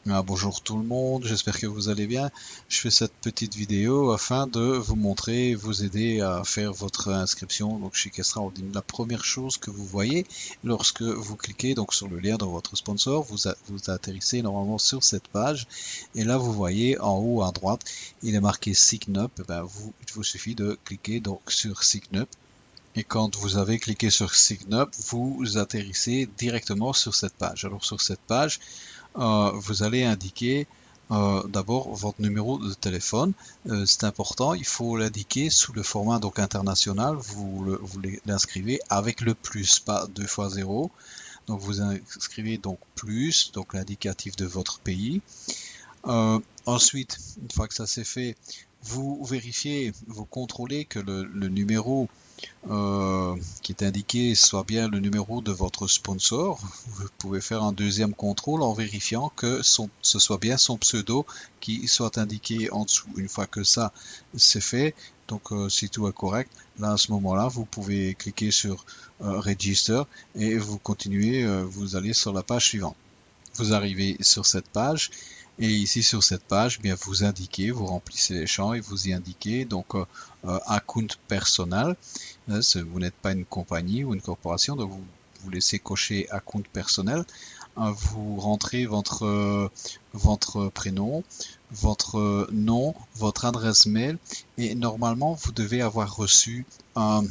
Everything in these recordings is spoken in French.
Bonjour tout le monde, j'espère que vous allez bien. Je fais cette petite vidéo afin de vous montrer, vous aider à faire votre inscription donc chez Kestra Holding. La première chose que vous voyez lorsque vous cliquez donc sur le lien dans votre sponsor, vous atterrissez normalement sur cette page et là vous voyez en haut à droite, il est marqué Sign Up. Il vous suffit de cliquer donc sur Sign Up. Et quand vous avez cliqué sur Sign Up, vous atterrissez directement sur cette page. Alors sur cette page, vous allez indiquer d'abord votre numéro de téléphone. C'est important, il faut l'indiquer sous le format donc international. Vous l'inscrivez avec le plus, pas 2 fois 0. Donc vous inscrivez donc plus, donc l'indicatif de votre pays. Ensuite, une fois que ça c'est fait, vous vérifiez, vous contrôlez que le numéro qui est indiqué soit bien le numéro de votre sponsor. Vous pouvez faire un deuxième contrôle en vérifiant que ce soit bien son pseudo qui soit indiqué en dessous. Une fois que ça c'est fait, donc si tout est correct, là à ce moment-là, vous pouvez cliquer sur Register et vous continuez, vous allez sur la page suivante. Vous arrivez sur cette page et ici sur cette page, bien vous indiquez, vous remplissez les champs et vous y indiquez donc account personnel. Vous n'êtes pas une compagnie ou une corporation, donc vous laissez cocher account personnel. Vous rentrez votre prénom, votre nom, votre adresse mail et normalement vous devez avoir reçu un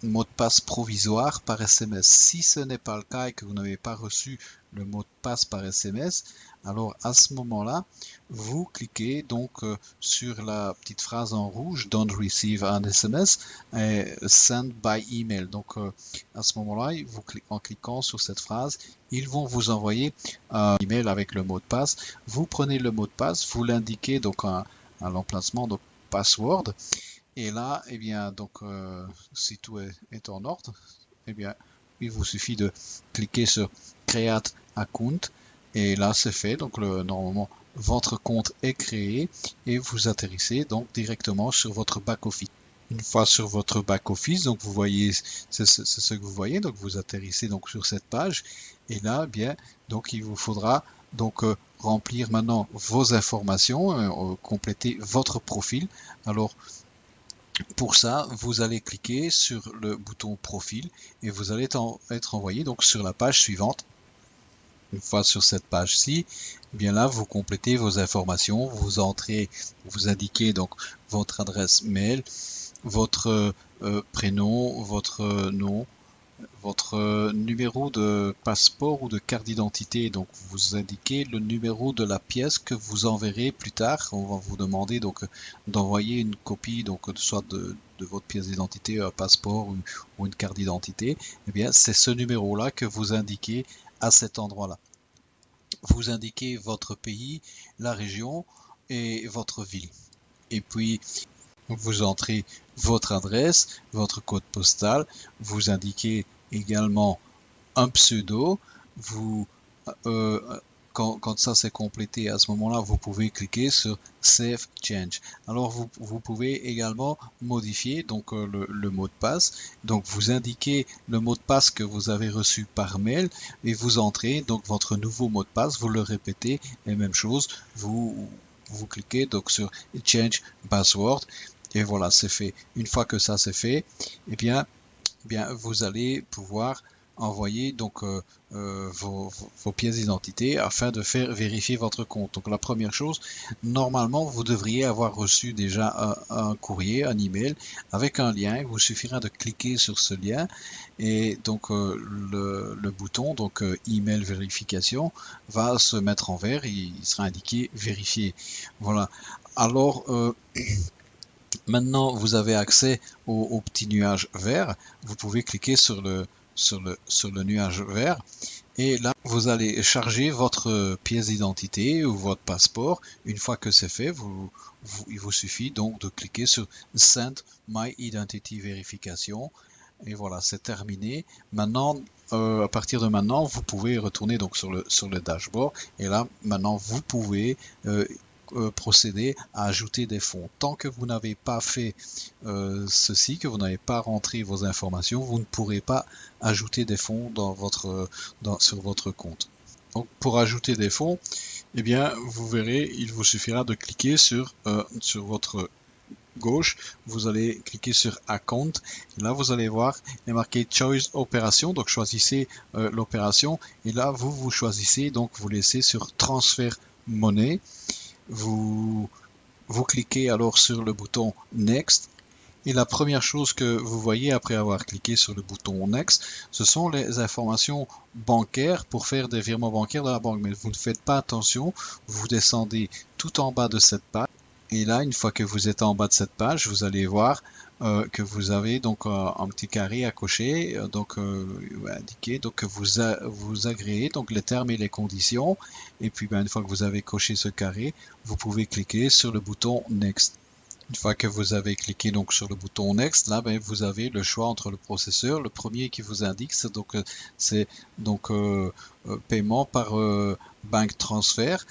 mot de passe provisoire par SMS. Si ce n'est pas le cas et que vous n'avez pas reçu le mot de passe par SMS, alors à ce moment-là, vous cliquez donc sur la petite phrase en rouge Don't receive an SMS et Send by email. Donc à ce moment-là, en cliquant sur cette phrase, ils vont vous envoyer un email avec le mot de passe. Vous prenez le mot de passe, vous l'indiquez donc à l'emplacement donc password. Et là, eh bien, donc, si tout est en ordre, eh bien, il vous suffit de cliquer sur Create Account. Et là, c'est fait. Donc, normalement, votre compte est créé et vous atterrissez donc directement sur votre back-office. Une fois sur votre back-office, donc vous voyez, c'est ce que vous voyez. Donc, vous atterrissez donc sur cette page. Et là, eh bien, donc, il vous faudra donc remplir maintenant vos informations, compléter votre profil. Alors, pour ça, vous allez cliquer sur le bouton profil et vous allez être envoyé donc sur la page suivante. Une fois sur cette page-ci, bien là, vous complétez vos informations, vous entrez, vous indiquez donc votre adresse mail, votre prénom, votre nom, votre numéro de passeport ou de carte d'identité. Donc vous indiquez le numéro de la pièce que vous enverrez plus tard. On va vous demander donc d'envoyer une copie donc soit de votre pièce d'identité, un passeport ou une carte d'identité. Eh bien c'est ce numéro là que vous indiquez à cet endroit là. Vous indiquez votre pays, la région et votre ville. Et puis vous entrez votre adresse, votre code postal, vous indiquez également un pseudo. Vous, quand ça c'est complété, à ce moment-là, vous pouvez cliquer sur Save Change. Alors vous pouvez également modifier donc le mot de passe. Donc vous indiquez le mot de passe que vous avez reçu par mail et vous entrez donc votre nouveau mot de passe. Vous le répétez et même chose. Vous cliquez donc sur Change Password. Et voilà, c'est fait. Une fois que ça c'est fait, eh bien, vous allez pouvoir envoyer donc vos pièces d'identité afin de faire vérifier votre compte. Donc la première chose, normalement vous devriez avoir reçu déjà un courrier, un email avec un lien. Il vous suffira de cliquer sur ce lien et donc le bouton donc email vérification va se mettre en vert. Il sera indiqué vérifier. Voilà. Alors maintenant, vous avez accès au petit nuage vert. Vous pouvez cliquer sur le nuage vert et là, vous allez charger votre pièce d'identité ou votre passeport. Une fois que c'est fait, il vous suffit donc de cliquer sur Send My Identity Verification. Et voilà, c'est terminé. Maintenant, à partir de maintenant, vous pouvez retourner donc sur le dashboard. Et là, maintenant, vous pouvez procéder à ajouter des fonds. Tant que vous n'avez pas fait ceci, que vous n'avez pas rentré vos informations, vous ne pourrez pas ajouter des fonds sur votre compte. Donc pour ajouter des fonds, eh bien, vous verrez, il vous suffira de cliquer sur votre gauche, vous allez cliquer sur Account. Là, vous allez voir, il est marqué Choice Opération, donc choisissez l'opération. Et là, vous choisissez, donc vous laissez sur Transfert monnaie. Vous cliquez alors sur le bouton Next. Et la première chose que vous voyez après avoir cliqué sur le bouton Next, ce sont les informations bancaires pour faire des virements bancaires de la banque. Mais vous ne faites pas attention, vous descendez tout en bas de cette page. Et là, une fois que vous êtes en bas de cette page, vous allez voir que vous avez donc un petit carré à cocher, indiqué donc que vous agréez donc les termes et les conditions. Et puis une fois que vous avez coché ce carré, vous pouvez cliquer sur le bouton Next. Une fois que vous avez cliqué donc sur le bouton Next, là vous avez le choix entre le processeur. Le premier qui vous indique, c'est donc paiement par bank transfer.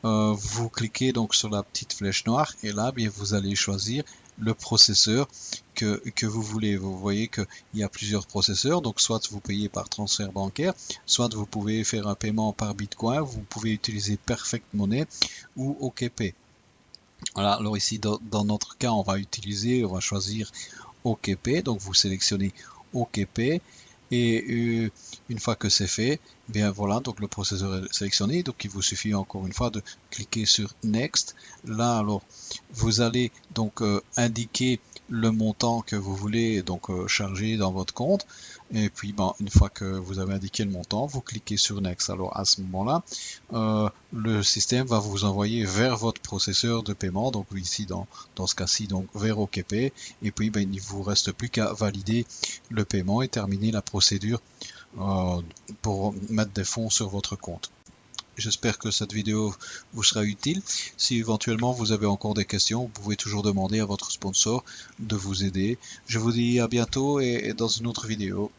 Vous cliquez donc sur la petite flèche noire et là vous allez choisir le processeur que vous voulez. Vous voyez qu'il y a plusieurs processeurs, donc soit vous payez par transfert bancaire, soit vous pouvez faire un paiement par Bitcoin, vous pouvez utiliser Perfect Money ou OKP. Voilà, alors ici dans notre cas, on va choisir OKP, donc vous sélectionnez OKP et une fois que c'est fait, bien voilà, donc le processeur est sélectionné, donc il vous suffit encore une fois de cliquer sur Next. Là alors, vous allez donc indiquer le montant que vous voulez donc charger dans votre compte. Et puis une fois que vous avez indiqué le montant, vous cliquez sur Next. Alors à ce moment-là, le système va vous envoyer vers votre processeur de paiement, donc ici dans ce cas-ci donc vers OKP. Et puis il ne vous reste plus qu'à valider le paiement et terminer la procédure pour mettre des fonds sur votre compte. J'espère que cette vidéo vous sera utile. Si éventuellement vous avez encore des questions, vous pouvez toujours demander à votre sponsor de vous aider. Je vous dis à bientôt et dans une autre vidéo.